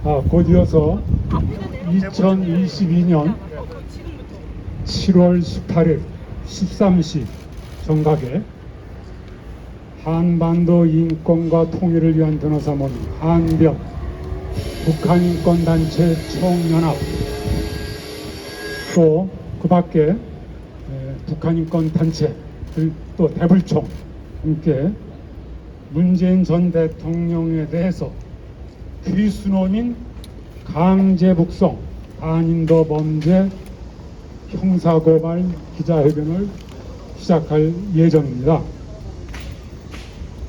곧이어서 2022년 7월 18일 13시 정각에 한반도 인권과 통일을 위한 변호사 모임 한변 북한인권단체 총연합 또 그 밖에 북한인권단체 또 대불총 함께 문재인 전 대통령에 대해서 귀순원인 강제북송 반인도 범죄 형사고발 기자회견을 시작할 예정입니다.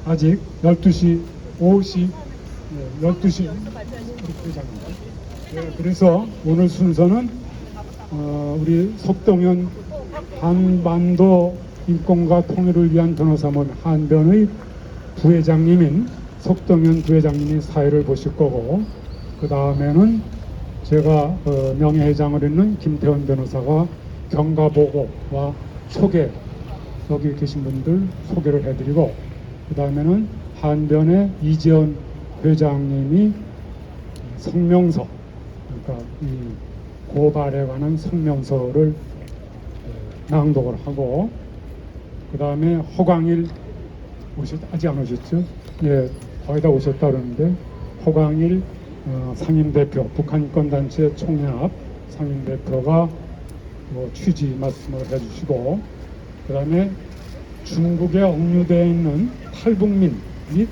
아직 12시 12시 그래서 오늘 순서는 우리 석동현 한반도 인권과 통일을 위한 변호사 모임 한변의 부회장님인 석동현 부회장님이 사회를 보실 거고, 그 다음에는 제가 명예회장을 있는 김태원 변호사가 경과보고와 소개, 여기 계신 분들 소개를 해드리고, 그 다음에는 한변의 이재원 회장님이 성명서, 그러니까 이 고발에 관한 성명서를 낭독을 하고, 그 다음에 허광일 아직 안 오셨죠? 예, 거의 다 오셨다 그러는데 허광일 상임대표, 북한인권단체 총연합 상임대표가 취지 말씀을 해주시고, 그 다음에 중국에 억류되어 있는 탈북민 및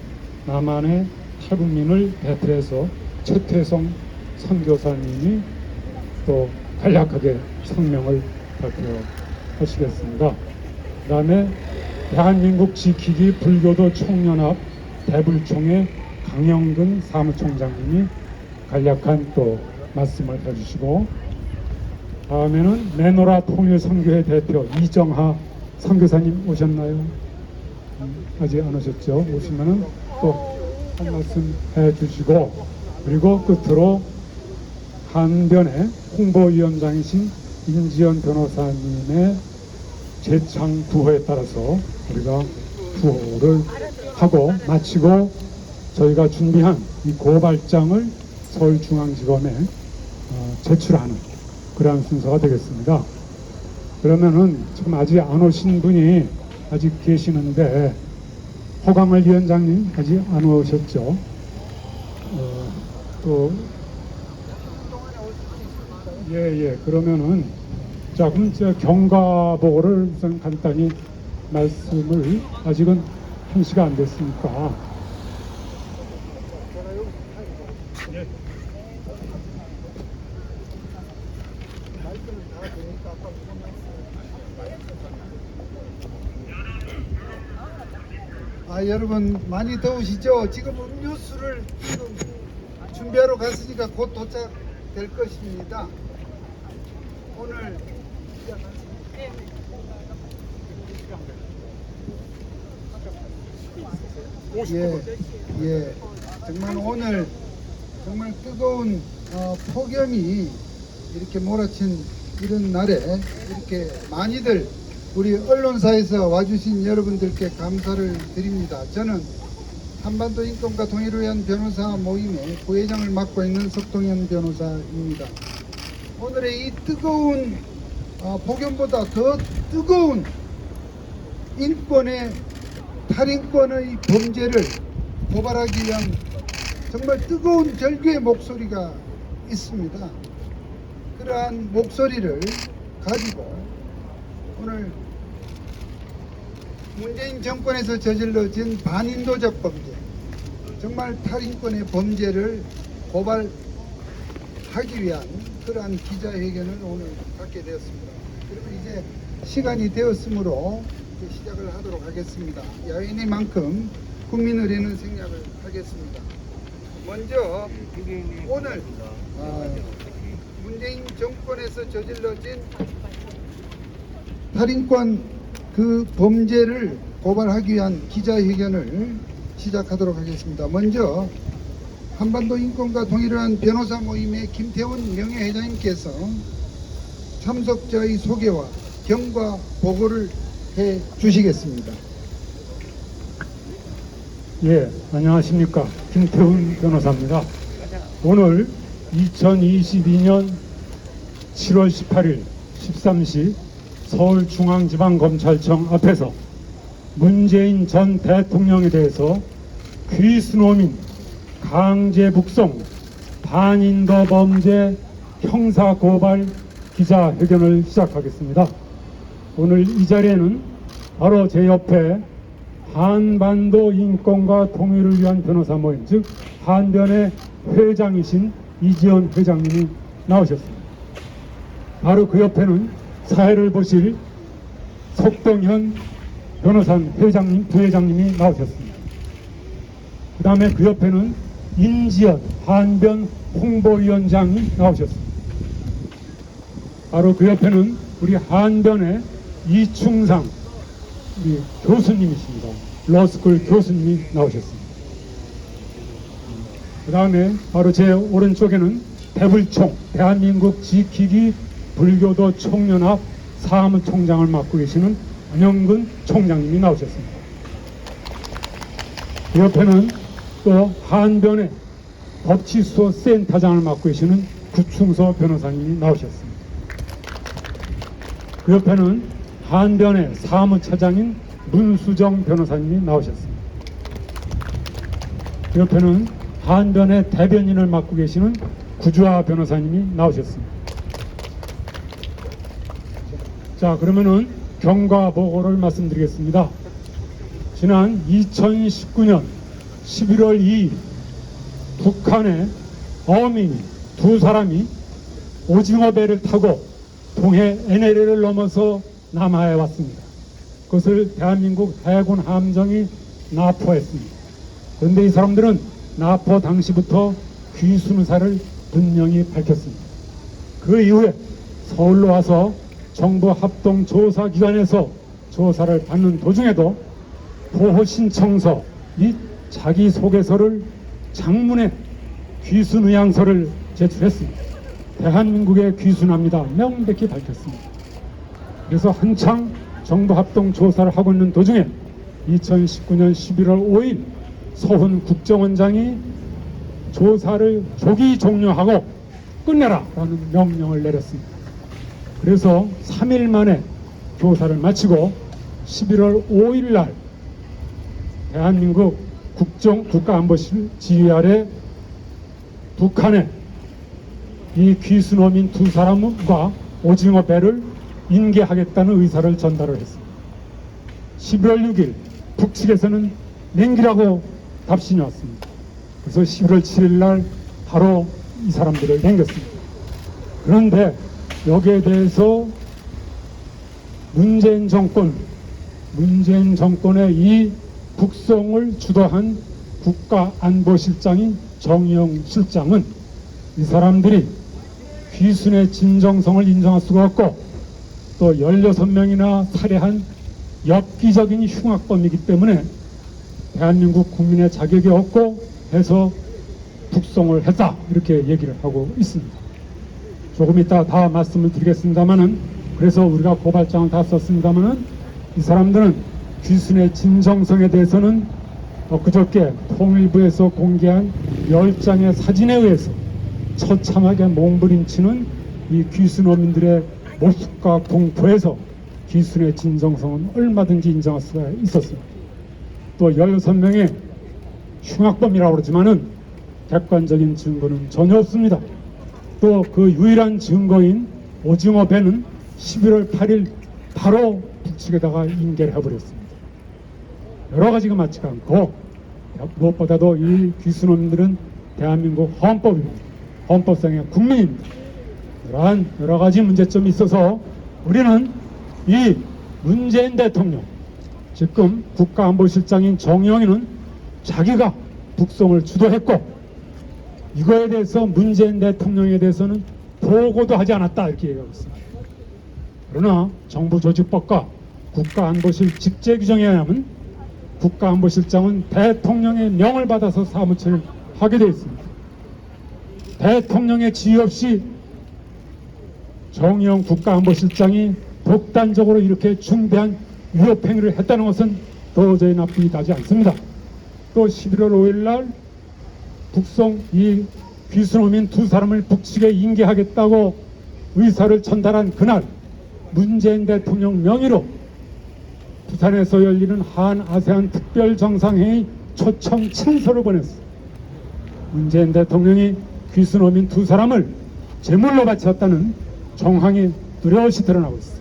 남한의 탈북민을 대표해서 최태성 선교사님이 또 간략하게 성명을 발표하시겠습니다. 그 다음에 대한민국 지키기 불교도 총연합 대불총의 강영근 사무총장님이 간략한 또 말씀을 해주시고, 다음에는 메노라 통일선교회 대표 이정하 선교사님 오셨나요? 아직 안 오셨죠? 오시면은 또 한 말씀 해주시고, 그리고 끝으로 한변의 홍보위원장이신 임지연 변호사님의 재창 구호에 따라서 우리가 구호를 하고 마치고 저희가 준비한 이 고발장을 서울중앙지검에 제출하는 그러한 순서가 되겠습니다. 그러면은 지금 아직 안 오신 분이 아직 계시는데 허광을 위원장님 아직 안 오셨죠? 그러면은 자, 그럼 제가 경과보고를 우선 간단히 말씀을, 아직은 1시가 안 됐으니까. 여러분 많이 더우시죠? 지금 음료수를 지금 준비하러 갔으니까 곧 도착될 것입니다. 오늘 정말 오늘 정말 뜨거운 폭염이 이렇게 몰아친 이런 날에 이렇게 많이들 우리 언론사에서 와주신 여러분들께 감사를 드립니다. 저는 한반도 인권과 통일을 위한 변호사 모임의 부회장을 맡고 있는 석동현 변호사입니다. 오늘의 이 뜨거운 폭염보다 더 뜨거운 인권의 탈인권의 범죄를 고발하기 위한 정말 뜨거운 절규의 목소리가 있습니다. 그러한 목소리를 가지고 오늘 문재인 정권에서 저질러진 반인도적 범죄, 정말 탈인권의 범죄를 고발하기 위한 그러한 기자회견을 오늘 갖게 되었습니다. 그러면 이제 시간이 되었으므로 이제 시작을 하도록 하겠습니다. 야인이만큼 국민을 위는 생략을 하겠습니다. 먼저 오늘 문재인 정권에서 저질러진 탈인권 그 범죄를 고발하기 위한 기자회견을 시작하도록 하겠습니다. 먼저 한반도 인권과 통일을 위한 변호사 모임의 김태원 명예회장님께서 참석자의 소개와 경과 보고를 해 주시겠습니다. 예, 안녕하십니까. 김태훈 변호사입니다. 오늘 2022년 7월 18일 13시 서울중앙지방검찰청 앞에서 문재인 전 대통령에 대해서 귀순호민 강제 북송 반인도 범죄 형사고발 기자회견을 시작하겠습니다. 오늘 이 자리에는 바로 제 옆에 한반도 인권과 통일을 위한 변호사 모임, 즉 한변의 회장이신 이지연 회장님이 나오셨습니다. 바로 그 옆에는 사회를 보실 석동현 변호사 회장님, 부회장님이 나오셨습니다. 그 다음에 그 옆에는 인지연 한변 홍보위원장이 나오셨습니다. 바로 그 옆에는 우리 한변의 이충상 우리 교수님이십니다. 로스쿨 교수님이 나오셨습니다. 그 다음에 바로 제 오른쪽에는 대불총 대한민국 지키기 불교도 총연합 사무총장을 맡고 계시는 안영근 총장님이 나오셨습니다. 그 옆에는 또 한변의 법치수호 센터장을 맡고 계시는 구충서 변호사님이 나오셨습니다. 그 옆에는 한변의 사무차장인 문수정 변호사님이 나오셨습니다. 그 옆에는 한변의 대변인을 맡고 계시는 구주아 변호사님이 나오셨습니다. 자, 그러면은 경과보고를 말씀드리겠습니다. 지난 2019년 11월 2일 북한의 어민이 두 사람이 오징어 배를 타고 동해 NLL을 넘어서 남하에 왔습니다. 그것을 대한민국 해군 함정이 납포했습니다. 그런데 이 사람들은 납포 당시부터 귀순 의사를 분명히 밝혔습니다. 그 이후에 서울로 와서 정부 합동조사기관에서 조사를 받는 도중에도 보호신청서 및 자기소개서를 장문의 귀순의향서를 제출했습니다. 대한민국에 귀순합니다. 명백히 밝혔습니다. 그래서 한창 정부 합동조사를 하고 있는 도중에 2019년 11월 5일 서훈 국정원장이 조사를 조기 종료하고 끝내라 라는 명령을 내렸습니다. 그래서 3일 만에 조사를 마치고 11월 5일 날 대한민국 국가안보실 지휘 아래 북한에 이 귀순어민 두 사람과 오징어 배를 인계하겠다는 의사를 전달을 했습니다. 11월 6일 북측에서는 냉기라고 답신이 왔습니다. 그래서 11월 7일 날 바로 이 사람들을 남겼습니다. 그런데 여기에 대해서 문재인 정권의 이 북송을 주도한 국가안보실장인 정의용 실장은 이 사람들이 귀순의 진정성을 인정할 수가 없고 또 16명이나 살해한 엽기적인 흉악범이기 때문에 대한민국 국민의 자격이 없고 해서 북송을 했다 이렇게 얘기를 하고 있습니다. 조금 이따 다 말씀을 드리겠습니다만은 그래서 우리가 고발장을 다 썼습니다만은 이 사람들은 귀순의 진정성에 대해서는 그저께 통일부에서 공개한 10장의 사진에 의해서 처참하게 몸부림치는 이 귀순어민들의 모습과 공포에서 귀순의 진정성은 얼마든지 인정할 수가 있었습니다. 또 16명의 흉악범이라고 그러지만은 객관적인 증거는 전혀 없습니다. 또 그 유일한 증거인 오징어 배는 11월 8일 바로 북측에다가 인계를 해버렸습니다. 여러 가지가 맞지가 않고 무엇보다도 이 귀순놈들은 대한민국 헌법상의 국민입니다. 이러한 여러 가지 문제점이 있어서 우리는 이 문재인 대통령 지금 국가안보실장인 정영이는 자기가 북송을 주도했고 이거에 대해서 문재인 대통령에 대해서는 보고도 하지 않았다 이렇게 얘기하고 있습니다. 그러나 정부조직법과 국가안보실 직제규정에 의하면 국가안보실장은 대통령의 명을 받아서 사무처를 하게 되어 있습니다. 대통령의 지휘 없이 정의용 국가안보실장이 독단적으로 이렇게 중대한 위협행위를 했다는 것은 도저히 납득이 가지 않습니다. 또 11월 5일 날 북송 이 귀순호민 두 사람을 북측에 인계하겠다고 의사를 전달한 그날 문재인 대통령 명의로 부산에서 열리는 한 아세안 특별 정상회의 초청 친서를 보냈어. 문재인 대통령이 귀순호민 두 사람을 제물로 바쳤다는 정황이 뚜렷이 드러나고 있어.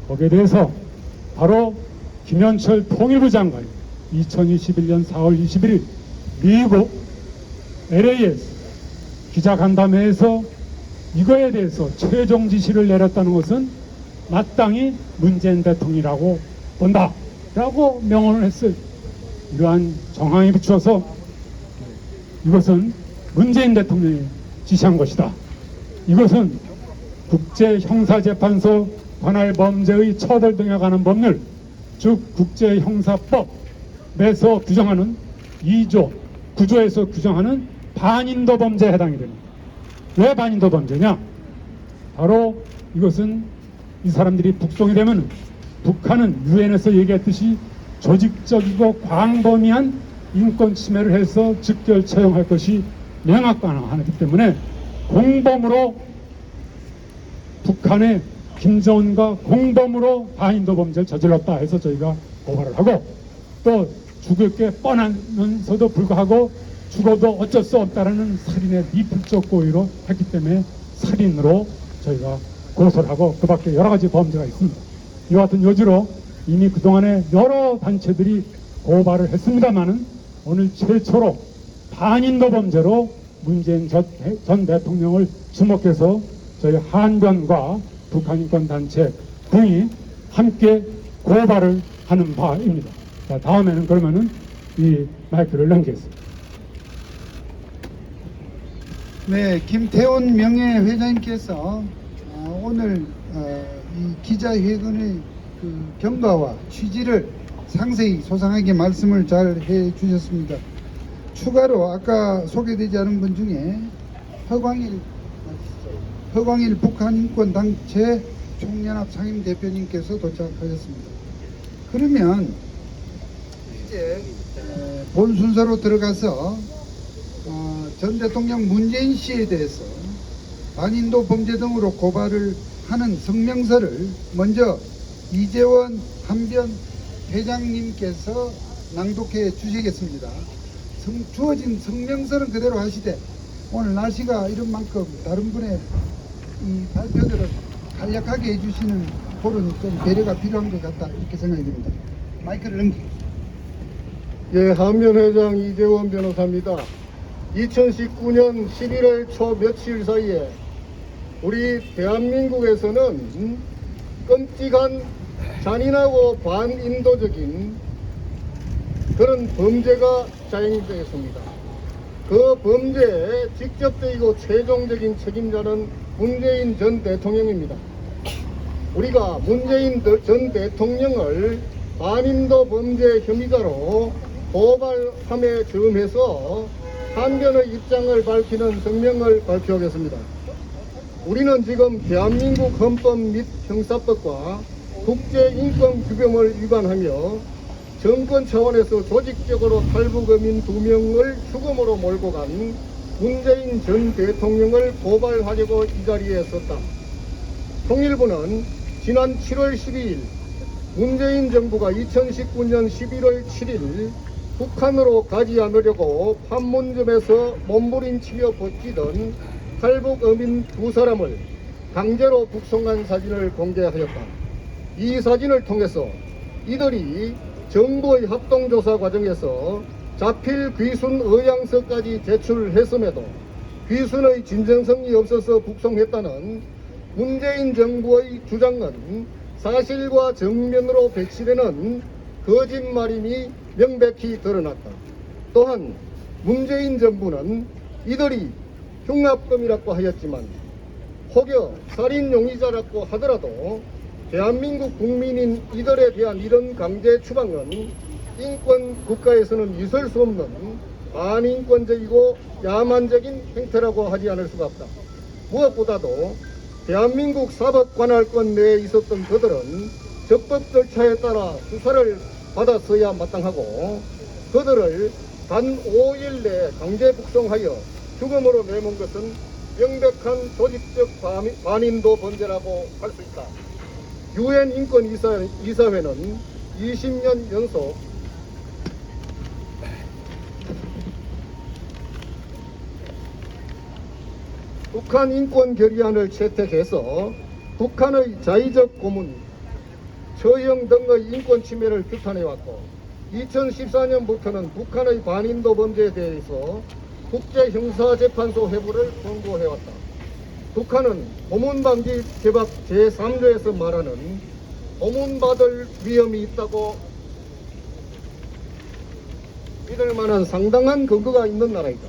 거기에 대해서 바로 김현철 통일부 장관이 2021년 4월 21일 미국 LA에서 기자간담회에서 이거에 대해서 최종 지시를 내렸다는 것은 마땅히 문재인 대통령이라고 본다라고 명언을 했어요. 이러한 정황에 비추어서 이것은 문재인 대통령이 지시한 것이다. 이것은 국제형사재판소 관할 범죄의 처벌 등에 관한 법률, 즉 국제형사법에서 규정하는 2조, 9조에서 규정하는 반인도 범죄에 해당이 됩니다. 왜 반인도 범죄냐? 바로 이것은 이 사람들이 북송이 되면 북한은 유엔에서 얘기했듯이 조직적이고 광범위한 인권 침해를 해서 즉결 처형할 것이 명확하기 때문에 공범으로 북한의 김정은과 공범으로 반인도 범죄를 저질렀다 해서 저희가 고발을 하고, 또 죽을 게 뻔하면서도 불구하고 죽어도 어쩔 수 없다라는 살인의 미필적 고의로 했기 때문에 살인으로 저희가 고소를 하고, 그 밖에 여러 가지 범죄가 있습니다. 이와 같은 요지로 이미 그동안에 여러 단체들이 고발을 했습니다마는 오늘 최초로 반인도 범죄로 문재인 전 대통령을 지목해서 저희 한변과 북한인권단체 등이 함께 고발을 하는 바입니다. 자, 다음에는 그러면은 이 마이크를 넘기겠습니다. 네, 김태훈 명예회장님께서 오늘 이 기자회견의 그 경과와 취지를 상세히 소상하게 말씀을 잘 해주셨습니다. 추가로 아까 소개되지 않은 분 중에 허광일 북한인권단체 총연합 상임대표님께서 도착하셨습니다. 그러면 이제 본 순서로 들어가서 전 대통령 문재인 씨에 대해서 반인도 범죄 등으로 고발을 하는 성명서를 먼저 이재원 한변 회장님께서 낭독해 주시겠습니다. 주어진 성명서는 그대로 하시되 오늘 날씨가 이런 만큼 다른 분의 이 발표들을 간략하게 해주시는 그런 좀 배려가 필요한 것 같다, 이렇게 생각이 듭니다. 마이크를 넘기겠습니다. 예, 한변 회장 이재원 변호사입니다. 2019년 11월 초 며칠 사이에 우리 대한민국에서는 끔찍한 잔인하고 반인도적인 그런 범죄가 자행되었습니다. 그 범죄의 직접적이고 최종적인 책임자는 문재인 전 대통령입니다. 우리가 문재인 전 대통령을 반인도 범죄 혐의자로 고발함에 즈음해서 한변의 입장을 밝히는 성명을 발표하겠습니다. 우리는 지금 대한민국 헌법 및 형사법과 국제인권규범을 위반하며 정권 차원에서 조직적으로 탈북어민 2명을 죽음으로 몰고 간 문재인 전 대통령을 고발하려고 이 자리에 섰다. 통일부는 지난 7월 12일 문재인 정부가 2019년 11월 7일 북한으로 가지 않으려고 판문점에서 몸부림치며 버티던 탈북 어민 2사람을 강제로 북송한 사진을 공개하였다. 이 사진을 통해서 이들이 정부의 합동조사 과정에서 자필 귀순 의향서까지 제출했음에도 귀순의 진정성이 없어서 북송했다는 문재인 정부의 주장은 사실과 정면으로 배치되는 거짓말임이 명백히 드러났다. 또한 문재인 정부는 이들이 흉악범이라고 하였지만 혹여 살인 용의자라고 하더라도 대한민국 국민인 이들에 대한 이런 강제 추방은 인권 국가에서는 있을 수 없는 반인권적이고 야만적인 행태라고 하지 않을 수가 없다. 무엇보다도 대한민국 사법관할권 내에 있었던 그들은 적법 절차에 따라 수사를 받았어야 마땅하고 그들을 단 5일 내에 강제 북송하여 죽음으로 내몬 것은 명백한 조직적 반인도 범죄라고 할 수 있다. 유엔 인권이사회는 20년 연속 북한 인권 결의안을 채택해서 북한의 자의적 고문, 처형 등의 인권 침해를 규탄해왔고 2014년부터는 북한의 반인도 범죄에 대해서 국제형사재판소 회부를 권고해왔다. 북한은 고문방지 개박 제3조에서 말하는 고문받을 위험이 있다고 믿을 만한 상당한 근거가 있는 나라이다.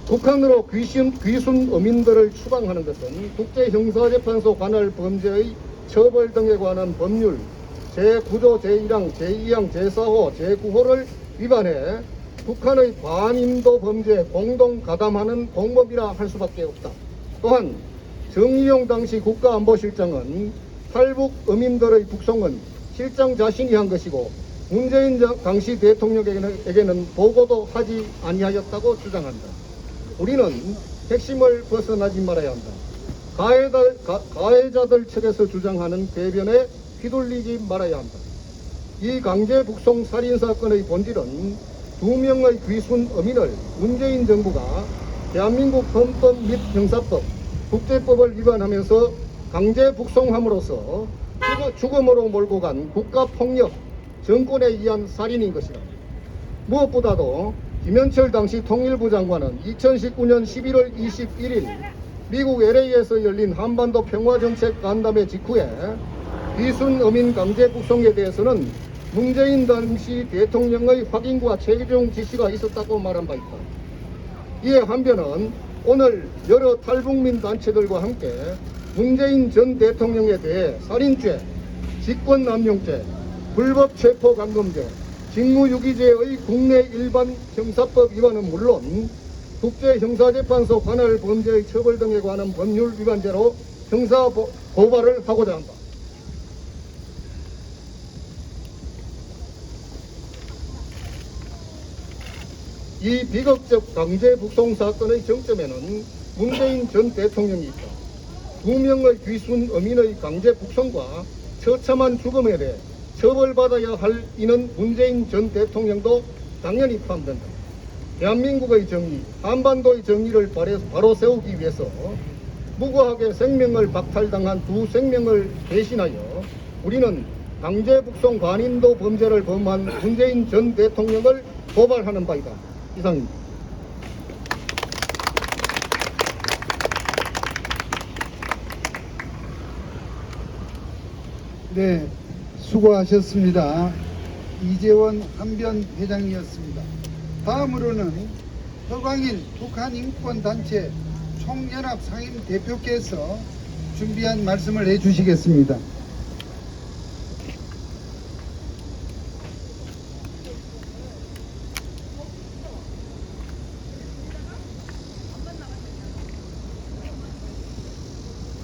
북한으로 귀순 어민들을 추방하는 것은 국제형사재판소 관할 범죄의 처벌 등에 관한 법률 제9조 제1항, 제2항, 제4호, 제9호를 위반해 북한의 반인도 범죄에 공동 가담하는 공범이라 할 수밖에 없다. 또한 정의용 당시 국가안보실장은 탈북 어민들의 북송은 실장 자신이 한 것이고 문재인 당시 대통령에게는 보고도 하지 아니하였다고 주장한다. 우리는 핵심을 벗어나지 말아야 한다. 가해자들 측에서 주장하는 대변에 휘둘리지 말아야 한다. 이 강제 북송 살인 사건의 본질은 2명의 귀순 어민을 문재인 정부가 대한민국 헌법 및 형사법, 국제법을 위반하면서 강제 북송함으로써 죽음으로 몰고 간 국가폭력, 정권에 의한 살인인 것이다. 무엇보다도 김현철 당시 통일부 장관은 2019년 11월 21일 미국 LA에서 열린 한반도 평화정책 간담회 직후에 귀순 어민 강제 북송에 대해서는 문재인 당시 대통령의 확인과 최종 지시가 있었다고 말한 바 있다. 이에 한편은 오늘 여러 탈북민 단체들과 함께 문재인 전 대통령에 대해 살인죄, 직권남용죄, 불법 체포감금죄, 직무유기죄의 국내 일반 형사법 위반은 물론 국제형사재판소 관할 범죄의 처벌 등에 관한 법률 위반죄로 형사 고발을 하고자 한다. 이 비극적 강제 북송 사건의 정점에는 문재인 전 대통령이 있다. 2명의 귀순 어민의 강제 북송과 처참한 죽음에 대해 처벌받아야 할 이는 문재인 전 대통령도 당연히 포함된다. 대한민국의 정의, 한반도의 정의를 바로 세우기 위해서 무고하게 생명을 박탈당한 2생명을 대신하여 우리는 강제 북송 반인도 범죄를 범한 문재인 전 대통령을 고발하는 바이다. 이상입니다. 네, 수고하셨습니다. 이재원 한변 회장이었습니다. 다음으로는 허광일 북한인권단체 총연합 상임 대표께서 준비한 말씀을 해주시겠습니다.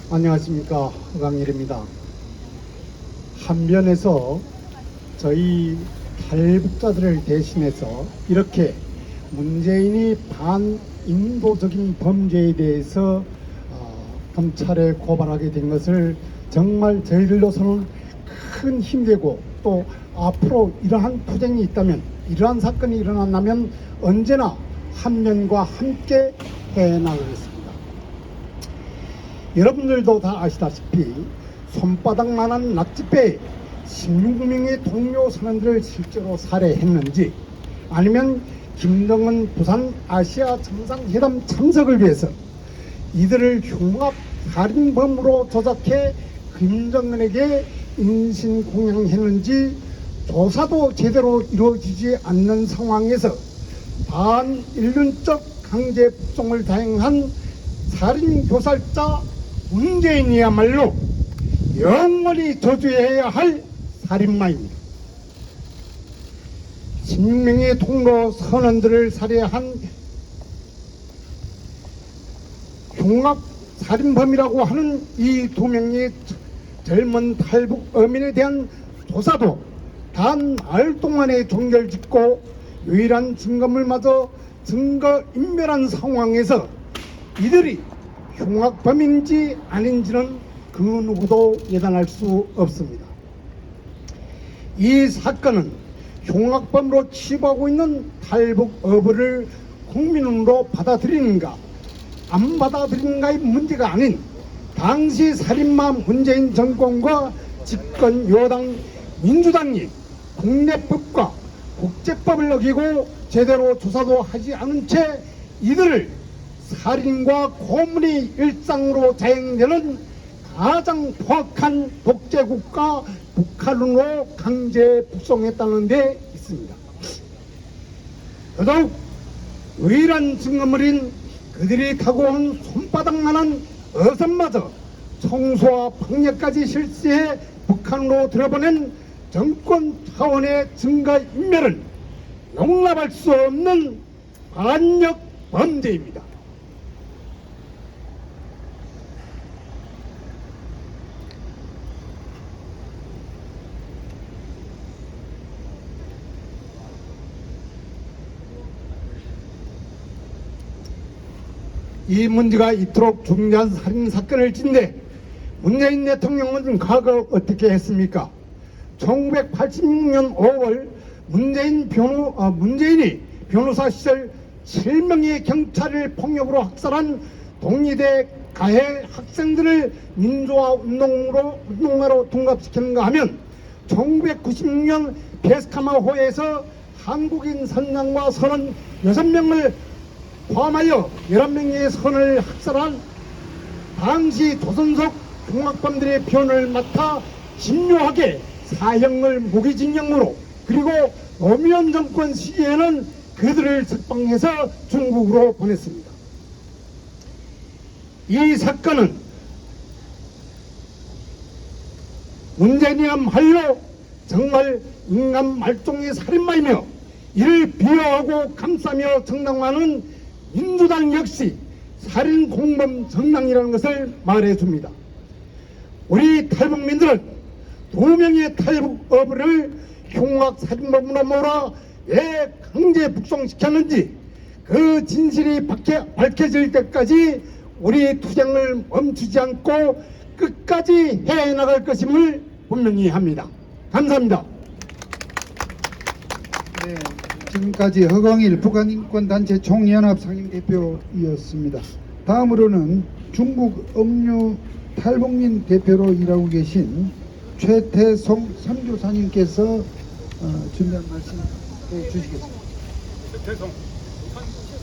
안녕하십니까, 허광일입니다. 한변에서 저희 탈북자들을 대신해서 이렇게 문재인이 반인도적인 범죄에 대해서 검찰에 고발하게 된 것을 정말 저희들로서는 큰 힘되고, 또 앞으로 이러한 투쟁이 있다면, 이러한 사건이 일어난다면 언제나 한변과 함께 해나가겠습니다. 여러분들도 다 아시다시피 손바닥만한 낙지배에 16명의 동료 선원들을 실제로 살해했는지, 아니면 김정은 부산 아시아 정상회담 참석을 위해서 이들을 흉악 살인범으로 조작해 김정은에게 인신공양했는지 조사도 제대로 이루어지지 않는 상황에서 반인륜적 강제 북송을 다행한 살인교살자 문재인이야말로 영원히 저주해야 할 살인마입니다. 16명의 동료 선원들을 살해한 흉악 살인범이라고 하는 이 2명의 젊은 탈북 어민에 대한 조사도 단 알 동안에 종결짓고 유일한 증거물마저 증거 인멸한 상황에서 이들이 흉악범인지 아닌지는 그 누구도 예단할 수 없습니다. 이 사건은 흉악범으로 취급하고 있는 탈북어부를 국민으로 받아들이는가 안 받아들이는가의 문제가 아닌 당시 살인마 문재인 정권과 집권 여당 민주당이 국내법과 국제법을 어기고 제대로 조사도 하지 않은 채 이들을 살인과 고문이 일상으로 자행되는 가장 포악한 독재국가 북한으로 강제 북송했다는 데 있습니다. 더더욱 유일한 증거물인 그들이 타고 온 손바닥만한 어선마저 청소와 폭력까지 실시해 북한으로 들어보낸 정권 차원의 증거 인멸은 용납할 수 없는 반역 범죄입니다. 이 문제가 이토록 중대한 살인사건을 진대 문재인 대통령은 과거 어떻게 했습니까? 1986년 5월 문재인이 변호사 시절 7명의 경찰을 폭력으로 학살한 동의대 가해 학생들을 민주화 운동가로 둔갑시키는가 하면 1996년 베스카마호에서 한국인 선장과 선원 6명을 포함하여 11명의 선을 학살한 당시 조선족 흉악범들의 변을 맡아 진료하게 사형을 무기징역으로 그리고 노무현 정권 시기에는 그들을 석방해서 중국으로 보냈습니다. 이 사건은 문재인이야말로 정말 인간 말종의 살인마이며 이를 비호하고 감싸며 정당화하는 민주당 역시 살인 공범 정당이라는 것을 말해줍니다. 우리 탈북민들은 2명의 탈북어부를 흉악 살인범으로 몰아 왜 강제 북송시켰는지 그 진실이 밝혀질 때까지 우리 투쟁을 멈추지 않고 끝까지 해나갈 것임을 분명히 합니다. 감사합니다. 네, 지금까지 허광일 북한인권단체 총연합 상임대표이었습니다. 다음으로는 중국 억류 탈북민 대표로 일하고 계신 최태송 선교사님께서 준비한 말씀 해주시겠습니다. 최태송.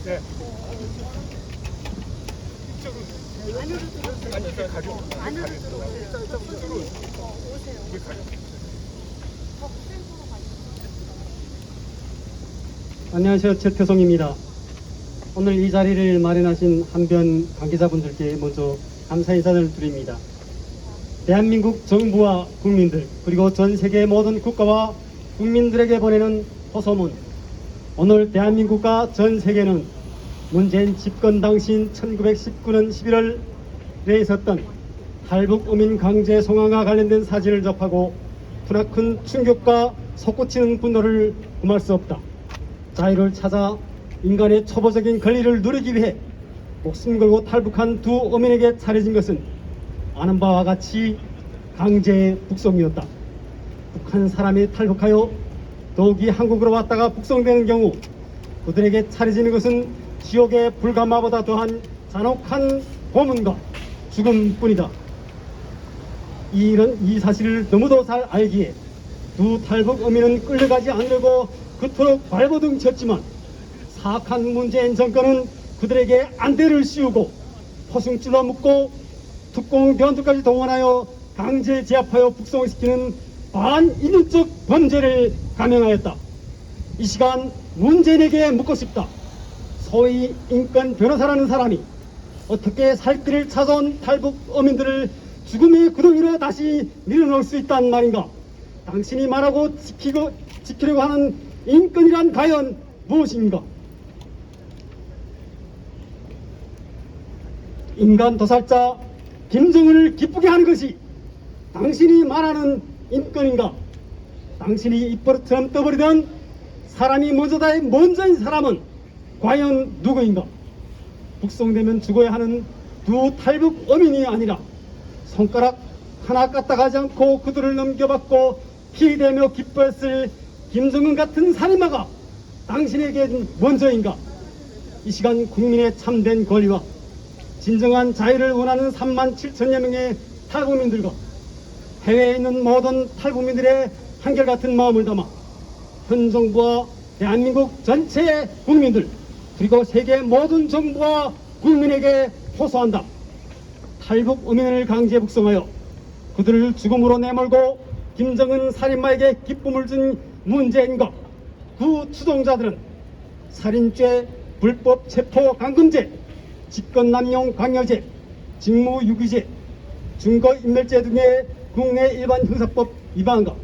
네. 안녕하세요. 최태송입니다. 오늘 이 자리를 마련하신 한변 관계자분들께 먼저 감사 인사를 드립니다. 대한민국 정부와 국민들 그리고 전 세계 모든 국가와 국민들에게 보내는 호소문. 오늘 대한민국과 전 세계는 문재인 집권 당시인 1919년 11월에 있었던 탈북 어민 강제 송환과 관련된 사진을 접하고 크나큰 충격과 솟구치는 분노를 금할 수 없다. 자유를 찾아 인간의 초보적인 권리를 누리기 위해 목숨 걸고 탈북한 두 어민에게 차려진 것은 아는 바와 같이 강제 북송이었다. 북한 사람이 탈북하여 더욱이 한국으로 왔다가 북송되는 경우 그들에게 차려지는 것은 지옥의 불가마보다 더한 잔혹한 고문과 죽음뿐이다. 이 사실을 너무도 잘 알기에 두 탈북 어민은 끌려가지 않으려고 그토록 발버둥 쳤지만 사악한 문재인 정권은 그들에게 안대를 씌우고 포승줄로 묶고 특공 변두까지 동원하여 강제 제압하여 북송시키는 반인륜적 범죄를 감행하였다. 이 시간 문재인에게 묻고 싶다. 소위 인권 변호사라는 사람이 어떻게 살 길을 찾아온 탈북 어민들을 죽음의 구덩이로 다시 밀어넣을 수 있단 말인가? 당신이 말하고 지키려고 하는 인권이란 과연 무엇인가? 인간 도살자 김정은을 기쁘게 하는 것이 당신이 말하는 인권인가? 당신이 입버릇처럼 떠버리던 사람이 먼저다의 먼저인 사람은 과연 누구인가? 북송되면 죽어야 하는 두 탈북 어민이 아니라 손가락 하나 까딱하지 않고 그들을 넘겨받고 피대며 기뻐했을 김정은 같은 살인마가 당신에겐 먼저인가? 이 시간 국민의 참된 권리와 진정한 자유를 원하는 3만 7천여 명의 탈북민들과 해외에 있는 모든 탈북민들의 한결같은 마음을 담아 현 정부와 대한민국 전체의 국민들 그리고 세계 모든 정부와 국민에게 호소한다. 탈북 어민을 강제 북송하여 그들을 죽음으로 내몰고 김정은 살인마에게 기쁨을 준 문재인과 그 추종자들은 살인죄, 불법 체포 감금죄, 직권남용 강요죄, 직무유기죄, 증거인멸죄 등의 국내 일반 형사법 위반과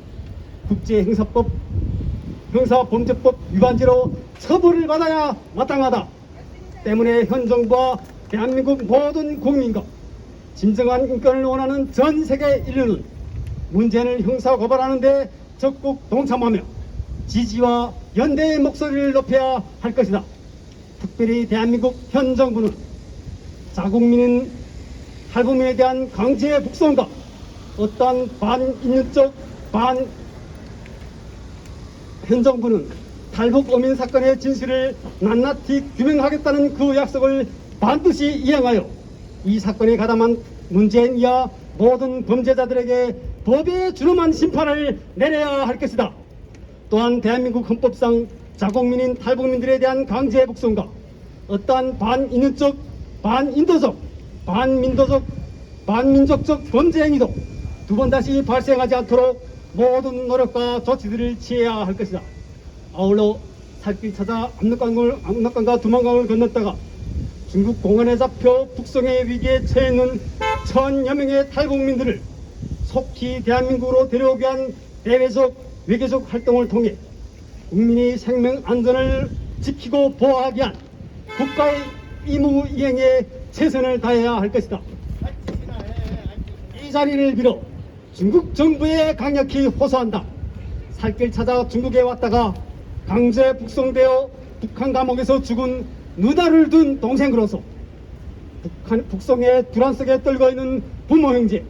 국제형사법 형사범죄법 위반죄로 처벌을 받아야 마땅하다. 때문에 현 정부와 대한민국 모든 국민과 진정한 인권을 원하는 전 세계 인류는 문재인을 형사고발하는 데 적극 동참하며 지지와 연대의 목소리를 높여야 할 것이다. 특별히 대한민국 현 정부는 자국민인 탈북민에 대한 강제 북송과 어떠한 반인륜적 현 정부는 탈북 어민 사건의 진실을 낱낱이 규명하겠다는 그 약속을 반드시 이행하여 이 사건에 가담한 문재인 이하 모든 범죄자들에게 법에 준엄한 심판을 내려야 할 것이다. 또한 대한민국 헌법상 자국민인 탈북민들에 대한 강제 북송과 어떠한 반인륜적, 반인도적, 반민도적, 반민족적 범죄 행위도 두 번 다시 발생하지 않도록 모든 노력과 조치들을 취해야 할 것이다. 아울러 살길 찾아 압록강과 두만강을 건넜다가 중국 공안에 잡혀 북송의 위기에 처해 있는 천여 명의 탈북민들을 속히 대한민국으로 데려오기 위한 대외적 외교적 활동을 통해 국민의 생명 안전을 지키고 보호하기 위한 국가의 의무 이행에 최선을 다해야 할 것이다. 이 자리를 빌어 중국 정부에 강력히 호소한다. 살길 찾아 중국에 왔다가 강제 북송되어 북한 감옥에서 죽은 누나를 둔 동생으로서 북송의 불안 속에 떨고 있는 부모 형제,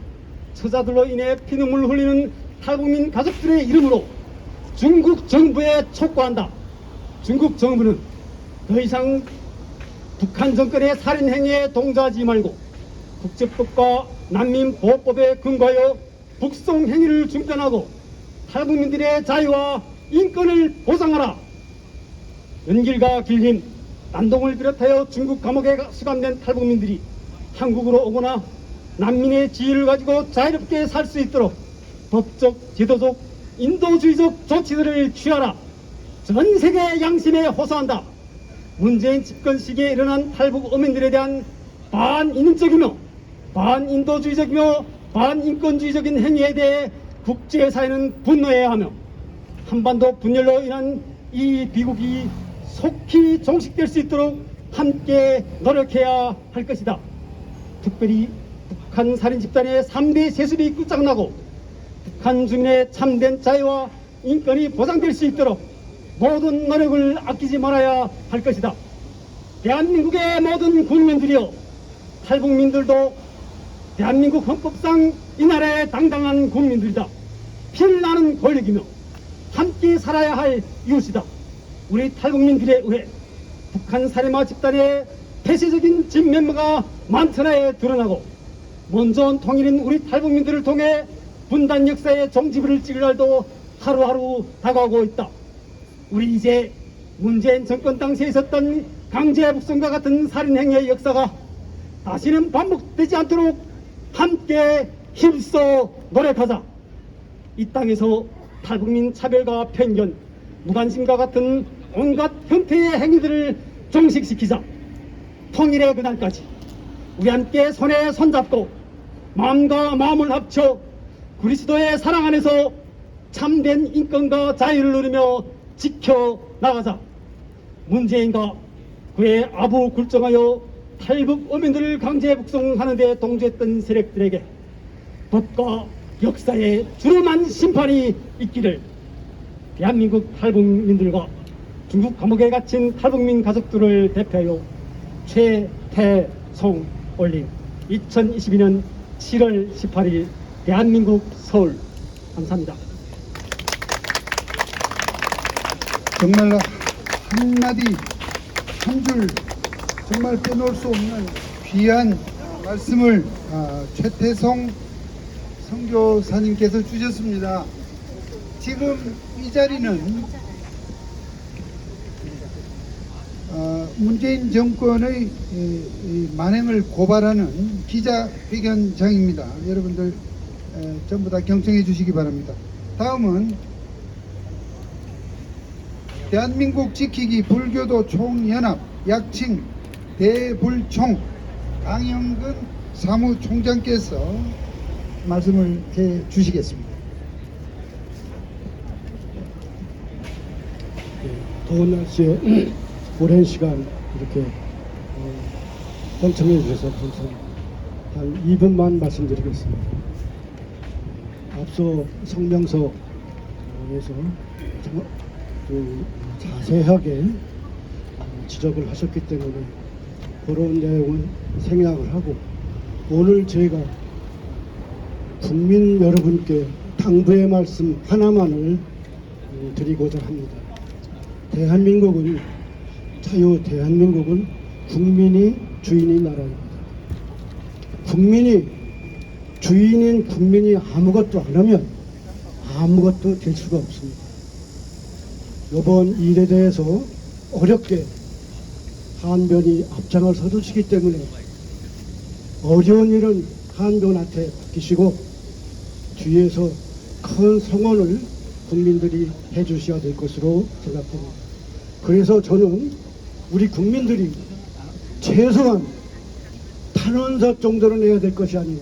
처자들로 인해 피눈물 흘리는 탈북민 가족들의 이름으로 중국 정부에 촉구한다. 중국 정부는 더 이상 북한 정권의 살인 행위에 동조하지 말고 국제법과 난민보호법에 근거하여 북송 행위를 중단하고 탈북민들의 자유와 인권을 보장하라. 연길과 길림, 난동을 비롯하여 중국 감옥에 수감된 탈북민들이 한국으로 오거나 난민의 지위를 가지고 자유롭게 살 수 있도록 법적, 제도적, 인도주의적 조치들을 취하라. 전 세계 양심에 호소한다. 문재인 집권 시기에 일어난 탈북 어민들에 대한 반인륜적이며 반인도주의적이며 반인권주의적인 행위에 대해 국제사회는 분노해야 하며 한반도 분열로 인한 이 비극이 속히 종식될 수 있도록 함께 노력해야 할 것이다. 특별히 북한 살인 집단의 3대 세습이 끝장나고 북한 주민의 참된 자유와 인권이 보장될 수 있도록 모든 노력을 아끼지 말아야 할 것이다. 대한민국의 모든 국민들이여, 탈북민들도 대한민국 헌법상 이 나라의 당당한 국민들이다. 피를 나는 권력이며 함께 살아야 할 이웃이다. 우리 탈북민들에 의해 북한 살인마 집단의 폐쇄적인 진면모가 만천하에 드러나고 원조원 통일인 우리 탈북민들을 통해 분단 역사의 종지부를 찍을 날도 하루하루 다가오고 있다. 우리 이제 문재인 정권 당시에 있었던 강제 북송과 같은 살인행위의 역사가 다시는 반복되지 않도록 함께 힘써 노력하자. 이 땅에서 탈북민 차별과 편견, 무관심과 같은 온갖 형태의 행위들을 종식시키자. 통일의 그날까지 우리 함께 손에 손잡고 마음과 마음을 합쳐 그리스도의 사랑 안에서 참된 인권과 자유를 누리며 지켜나가자. 문재인과 그의 아부 굴종하여 탈북 어민들을 강제 북송하는 데 동조했던 세력들에게 법과 역사에 주름한 심판이 있기를 대한민국 탈북민들과 중국 감옥에 갇힌 탈북민 가족들을 대표하여 최태송 올림 2022년 7월 18일 대한민국 서울. 감사합니다. 정말 한마디 한 줄 정말 빼놓을 수 없는 귀한 말씀을 최태성 선교사님께서 주셨습니다. 지금 이 자리는 문재인 정권의 이 만행을 고발하는 기자회견장입니다. 여러분들 전부 다 경청해 주시기 바랍니다. 다음은 대한민국 지키기 불교도 총연합 약칭 대불총 강영근 사무총장께서 말씀을 해 주시겠습니다. 더운 날씨에 오랜 시간 이렇게 경청해 주셔서 감사합니다. 한 2분만 말씀드리겠습니다. 앞서 성명서에서 자세하게 지적을 하셨기 때문에 그런 내용은 생략을 하고 오늘 제가 국민 여러분께 당부의 말씀 하나만을 드리고자 합니다. 대한민국은 국민이 주인인 나라입니다. 국민이 주인인 국민이 아무것도 안 하면 아무것도 될 수가 없습니다. 이번 일에 대해서 어렵게 한변이 앞장을 서주시기 때문에 어려운 일은 한변한테 맡기시고 뒤에서 큰 성원을 국민들이 해주셔야 될 것으로 생각합니다. 그래서 저는 우리 국민들이 최소한 탄원서 정도는 해야 될 것이 아니냐.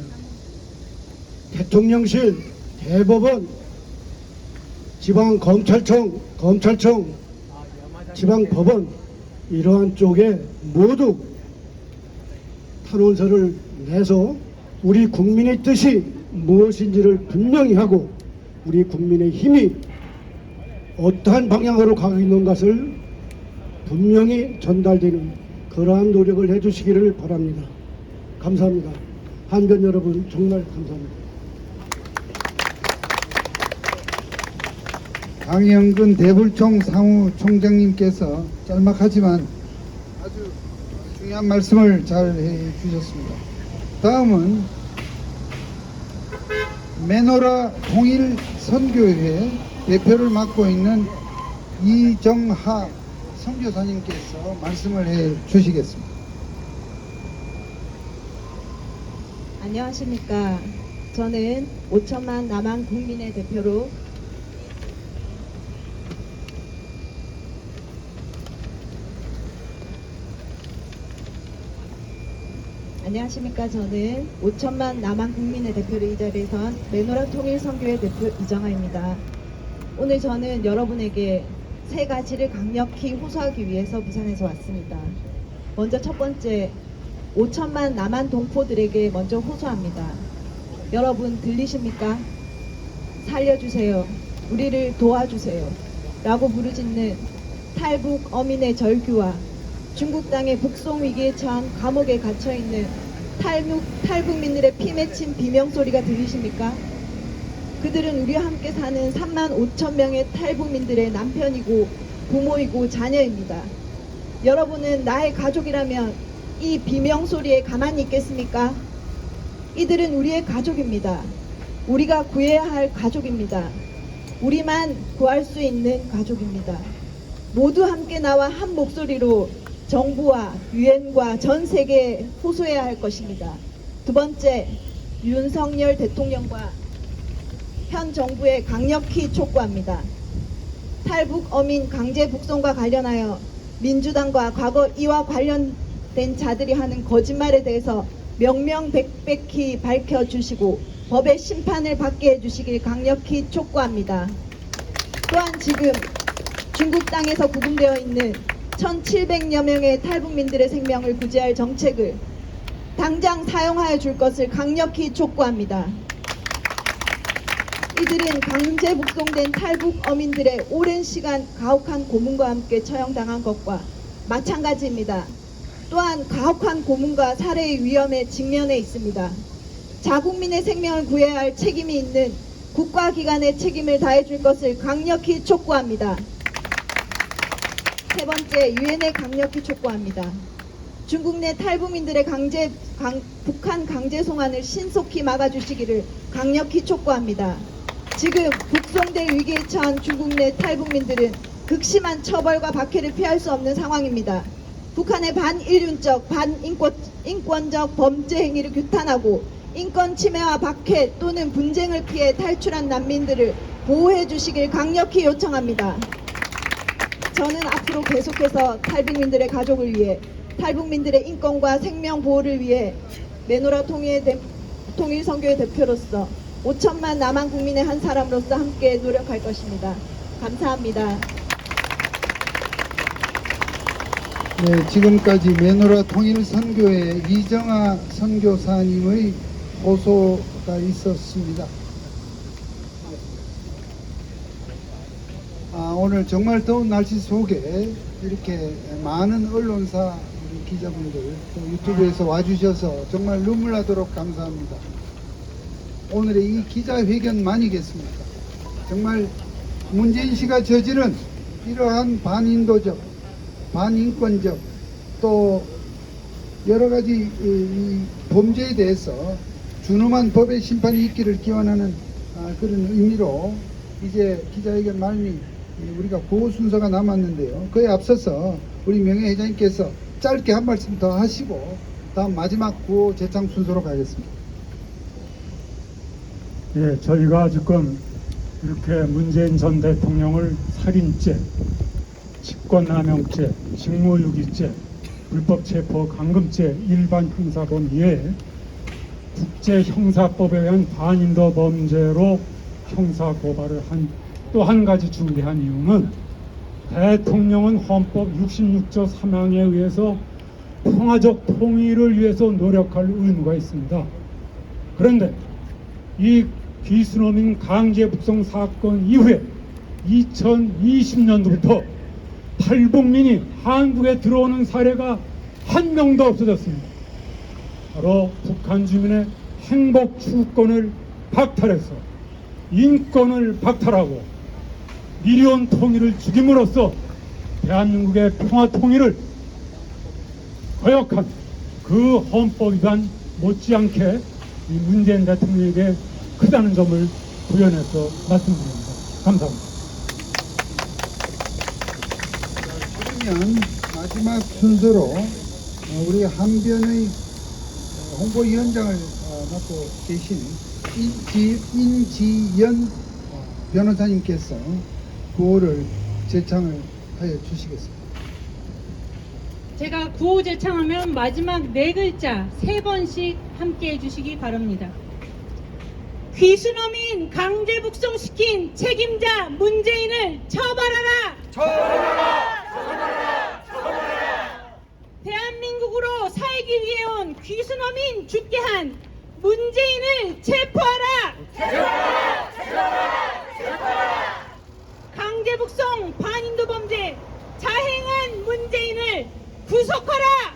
대통령실, 대법원, 지방검찰청, 지방법원 이러한 쪽에 모두 탄원서를 내서 우리 국민의 뜻이 무엇인지를 분명히 하고 우리 국민의 힘이 어떠한 방향으로 가고 있는 것을 분명히 전달되는 그러한 노력을 해주시기를 바랍니다. 감사합니다. 한변 여러분 정말 감사합니다. 강영근 대불총 사무총장님께서 짤막하지만 아주 중요한 말씀을 잘 해주셨습니다. 다음은 메노라 통일선교회 대표를 맡고 있는 이정하 선교사님께서 말씀을 해 주시겠습니다. 안녕하십니까. 저는 5천만 남한 국민의 대표로 안녕하십니까. 저는 5천만 남한 국민의 대표로 이 자리에 선 메노라 통일선교회 대표 이정하입니다. 오늘 저는 여러분에게 세 가지를 강력히 호소하기 위해서 부산에서 왔습니다. 먼저 첫 번째, 5천만 남한 동포들에게 먼저 호소합니다. 여러분 들리십니까? 살려주세요. 우리를 도와주세요. 라고 부르짖는 탈북 어민의 절규와 중국 땅의 북송 위기에 처한 감옥에 갇혀있는 탈북민들의 피 맺힌 비명소리가 들리십니까? 그들은 우리와 함께 사는 3만 5천 명의 탈북민들의 남편이고 부모이고 자녀입니다. 여러분은 나의 가족이라면 이 비명소리에 가만히 있겠습니까? 이들은 우리의 가족입니다. 우리가 구해야 할 가족입니다. 우리만 구할 수 있는 가족입니다. 모두 함께 나와 한 목소리로 정부와 유엔과 전 세계에 호소해야 할 것입니다. 두 번째, 윤석열 대통령과 현 정부에 강력히 촉구합니다. 탈북 어민 강제 북송과 관련하여 민주당과 과거 이와 관련된 자들이 하는 거짓말에 대해서 명명백백히 밝혀주시고 법의 심판을 받게 해주시길 강력히 촉구합니다. 또한 지금 중국 땅에서 구금되어 있는 1,700여 명의 탈북민들의 생명을 구제할 정책을 당장 사용하여 줄 것을 강력히 촉구합니다. 이들은 강제 북송된 탈북 어민들의 오랜 시간 가혹한 고문과 함께 처형당한 것과 마찬가지입니다. 또한 가혹한 고문과 살해의 위험에 직면해 있습니다. 자국민의 생명을 구해야 할 책임이 있는 국가기관의 책임을 다해줄 것을 강력히 촉구합니다. 세 번째, 유엔에 강력히 촉구합니다. 중국 내 탈북민들의 북한 강제 송환을 신속히 막아주시기를 강력히 촉구합니다. 지금 북송될 위기에 처한 중국 내 탈북민들은 극심한 처벌과 박해를 피할 수 없는 상황입니다. 북한의 반인륜적, 반인권적 범죄 행위를 규탄하고 인권 침해와 박해 또는 분쟁을 피해 탈출한 난민들을 보호해 주시길 강력히 요청합니다. 저는 앞으로 계속해서 탈북민들의 가족을 위해 탈북민들의 인권과 생명 보호를 위해 메노라 통일선교회 대표로서 5천만 남한 국민의 한 사람으로서 함께 노력할 것입니다. 감사합니다. 네, 지금까지 메노라 통일선교회 이정아 선교사님의 호소가 있었습니다. 오늘 정말 더운 날씨 속에 이렇게 많은 언론사 기자분들 또 유튜브에서 와주셔서 정말 눈물 나도록 감사합니다. 오늘의 이 기자회견만이겠습니까? 정말 문재인 씨가 저지른 이러한 반인도적, 반인권적 또 여러 가지 이 범죄에 대해서 준엄한 법의 심판이 있기를 기원하는 그런 의미로 이제 기자회견 말미 우리가 구호 순서가 남았는데요. 그에 앞서서 우리 명예회장님께서 짧게 한 말씀 더 하시고 다음 마지막 구호 제창 순서로 가겠습니다. 예, 저희가 지금 이렇게 문재인 전 대통령을 살인죄, 직권남용죄, 직무유기죄, 불법체포 감금죄, 일반 형사범 이외에 국제형사법에 의한 반인도 범죄로 형사고발을 또 한 가지 중대한 이유는 대통령은 헌법 66조 3항에 의해서 평화적 통일을 위해서 노력할 의무가 있습니다. 그런데 이 귀순어민 강제 북송 사건 이후에 2020년도부터 탈북민이 한국에 들어오는 사례가 한 명도 없어졌습니다. 바로 북한 주민의 행복 추구권을 박탈해서 인권을 박탈하고 미리온 통일을 죽임으로써 대한민국의 평화 통일을 거역한 그 헌법 위반 못지않게 이 문재인 대통령에게 크다는 점을 구현해서 말씀드립니다. 감사합니다. 그러면 마지막 순서로 우리 한변의 홍보위원장을 맡고 계신 인지연 변호사님께서 구호를 제창을 하여 주시겠습니다. 제가 구호 제창하면 마지막 네 글자 3번씩 함께 해주시기 바랍니다. 귀순어민 강제 북송시킨 책임자 문재인을 처벌하라! 처벌하라! 대한민국으로 살기 위해 온 귀순어민 죽게 한 문재인을 체포하라! 강제 북송 반인도 범죄 자행한 문재인을 구속하라!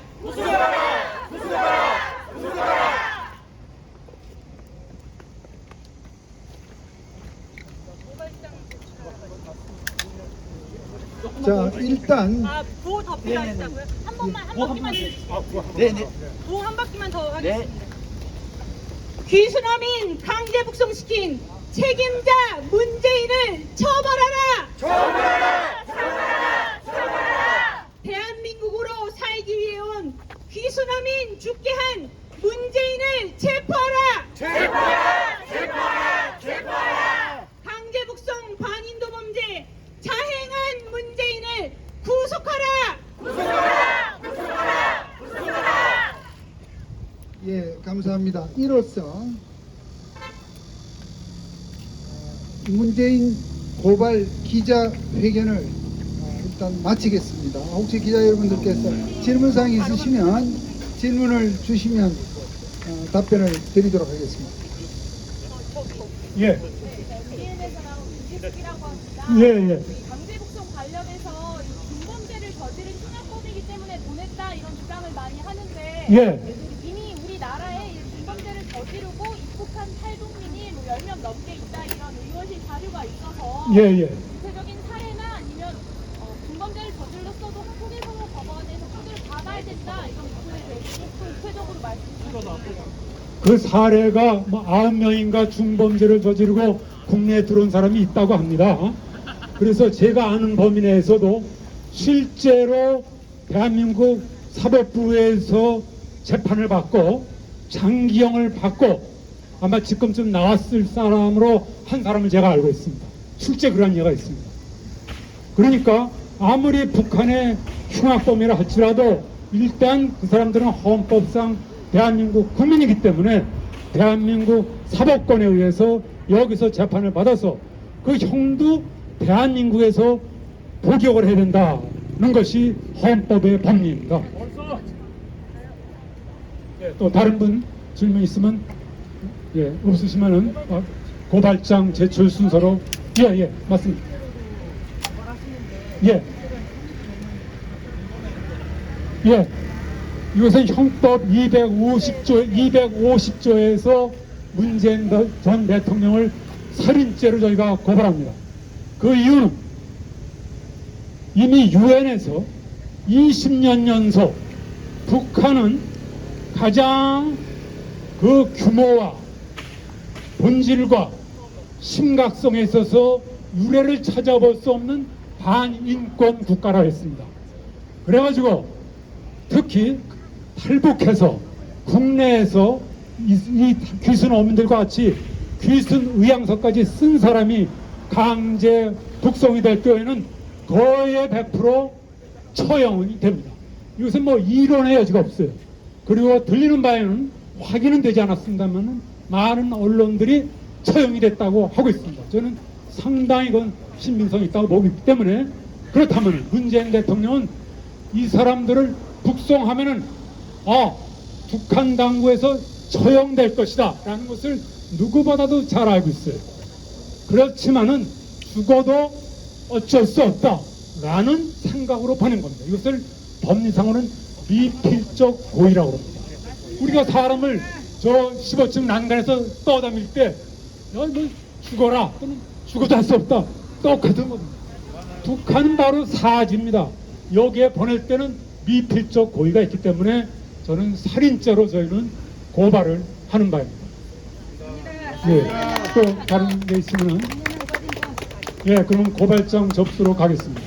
자, 일단 구호 더 필요하시다고요? 한 바퀴만 네네. 구호 한 바퀴만 더 하겠습니다. 귀순어민 강제 북송시킨 책임자 문재인을 처벌하라! 처벌하라! 대한민국으로 살기 위해 온 귀순어민 죽게 한 문재인을 체포하라! 체포하라! 강제 북송 반인도 범죄 자행한 문재인을 구속하라! 예, 감사합니다. 이로써 문재인 고발 기자회견을 일단 마치겠습니다. 혹시 기자 여러분들께서 질문사항이 있으시면 질문을 주시면 답변을 드리도록 하겠습니다. 예, 이라고 합니다. 예, 예. 강제 북송 관련해서 이 중범죄를 저지른 흉악범이기 때문에 보냈다 이런 주장을 많이 하는데 예. 이미 우리나라에 이 중범죄를 저지르고 입국한 탈북민이 뭐 10명 넘게 있다 이런 의원실 자료가 있어서 예, 예. 구체적인 사례나 아니면 중범죄를 저질렀어도 한국에서 법원에서 판결을 받아야 된다 이런 부분에 대해서 좀 구체적으로 말씀드립니다. 그 사례가 뭐 9명인가 중범죄를 저지르고 국내에 들어온 사람이 있다고 합니다. 그래서 제가 아는 범위 내에서도 실제로 대한민국 사법부에서 재판을 받고 장기형을 받고 아마 지금쯤 나왔을 사람으로 한 사람을 제가 알고 있습니다. 실제 그런 예가 있습니다. 그러니까 아무리 북한의 흉악범이라 할지라도 일단 그 사람들은 헌법상 대한민국 국민이기 때문에 대한민국 사법권에 의해서 여기서 재판을 받아서 그 형도 대한민국에서 복역을 해야 된다는 것이 헌법의 법리입니다. 또 다른 분 질문 있으면 없으시면은 고발장 제출 순서로 예 맞습니다. 예. 이것은 형법 250조에서 문재인 전 대통령을 살인죄로 저희가 고발합니다. 그 이유는 이미 유엔에서 20년 연속 북한은 가장 그 규모와 본질과 심각성에 있어서 유례를 찾아볼 수 없는 반인권 국가라 했습니다. 그래가지고 특히 탈북해서 국내에서 이 귀순 어민들과 같이 귀순 의향서까지 쓴 사람이 강제 북송이 될 경우에는 거의 100% 처형이 됩니다. 이것은 뭐 이론의 여지가 없어요. 그리고 들리는 바에는 확인은 되지 않았습니다만 많은 언론들이 처형이 됐다고 하고 있습니다. 저는 상당히 그건 신빙성이 있다고 보기 때문에 그렇다면 문재인 대통령은 이 사람들을 북송하면은 북한 당국에서 처형될 것이다 라는 것을 누구보다도 잘 알고 있어요. 그렇지만은 죽어도 어쩔 수 없다 라는 생각으로 보낸 겁니다. 이것을 법리상으로는 미필적 고의라고 합니다. 우리가 사람을 저 15층 난간에서 떠다닐 때 너 죽어라 또는 죽어도 할 수 없다 똑같은 겁니다. 북한은 바로 사지입니다. 여기에 보낼 때는 미필적 고의가 있기 때문에 저는 살인죄로 저희는 고발을 하는 바입니다. 또 다른 게 있으면 그러면 고발장 접수로 가겠습니다.